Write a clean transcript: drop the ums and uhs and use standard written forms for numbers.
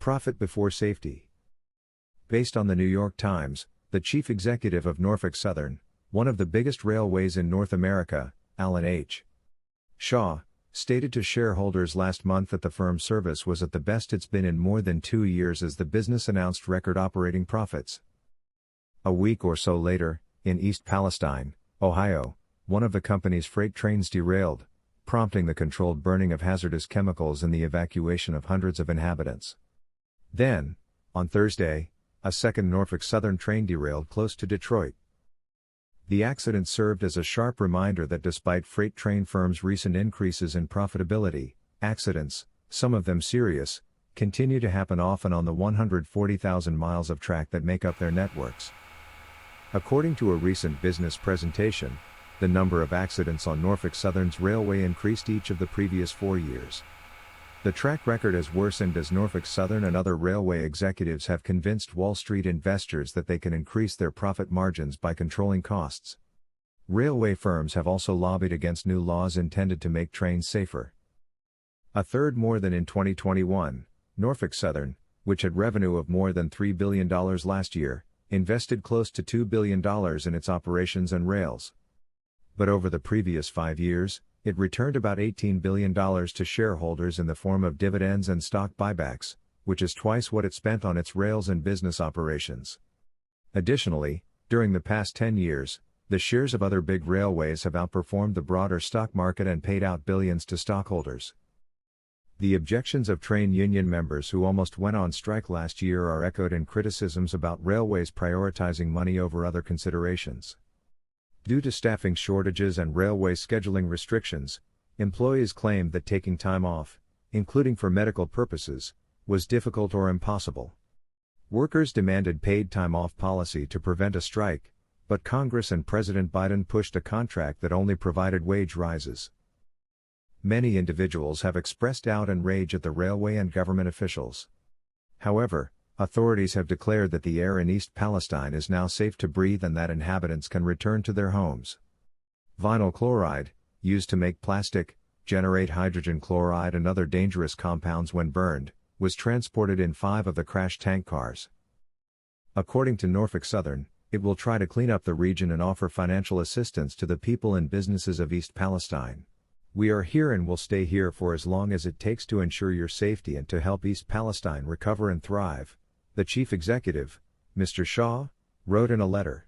Profit before safety. Based on the New York Times, the chief executive of Norfolk Southern, one of the biggest railways in North America, Alan H. Shaw, stated to shareholders last month that the firm's service was at the best it's been in more than 2 years as the business announced record operating profits. A week or so later, in East Palestine, Ohio, one of the company's freight trains derailed, prompting the controlled burning of hazardous chemicals and the evacuation of hundreds of inhabitants. Then, on Thursday, a second Norfolk Southern train derailed close to Detroit. The accident served as a sharp reminder that despite freight train firms' recent increases in profitability, accidents, some of them serious, continue to happen often on the 140,000 miles of track that make up their networks. According to a recent business presentation, the number of accidents on Norfolk Southern's railway increased each of the previous 4 years. The track record has worsened as Norfolk Southern and other railway executives have convinced Wall Street investors that they can increase their profit margins by controlling costs. Railway firms have also lobbied against new laws intended to make trains safer. A third more than in 2021, Norfolk Southern, which had revenue of more than $3 billion last year, invested close to $2 billion in its operations and rails. But over the previous 5 years, it returned about $18 billion to shareholders in the form of dividends and stock buybacks, which is twice what it spent on its rails and business operations. Additionally, during the past 10 years, the shares of other big railways have outperformed the broader stock market and paid out billions to stockholders. The objections of train union members who almost went on strike last year are echoed in criticisms about railways prioritizing money over other considerations. Due to staffing shortages and railway scheduling restrictions, employees claimed that taking time off, including for medical purposes, was difficult or impossible. Workers demanded paid time off policy to prevent a strike, but Congress and President Biden pushed a contract that only provided wage rises. Many individuals have expressed doubt and rage at the railway and government officials. However, authorities have declared that the air in East Palestine is now safe to breathe and that inhabitants can return to their homes. Vinyl chloride, used to make plastic, generate hydrogen chloride and other dangerous compounds when burned, was transported in 5 of the crashed tank cars. According to Norfolk Southern, it will try to clean up the region and offer financial assistance to the people and businesses of East Palestine. "We are here and will stay here for as long as it takes to ensure your safety and to help East Palestine recover and thrive," the chief executive, Mr. Shaw, wrote in a letter.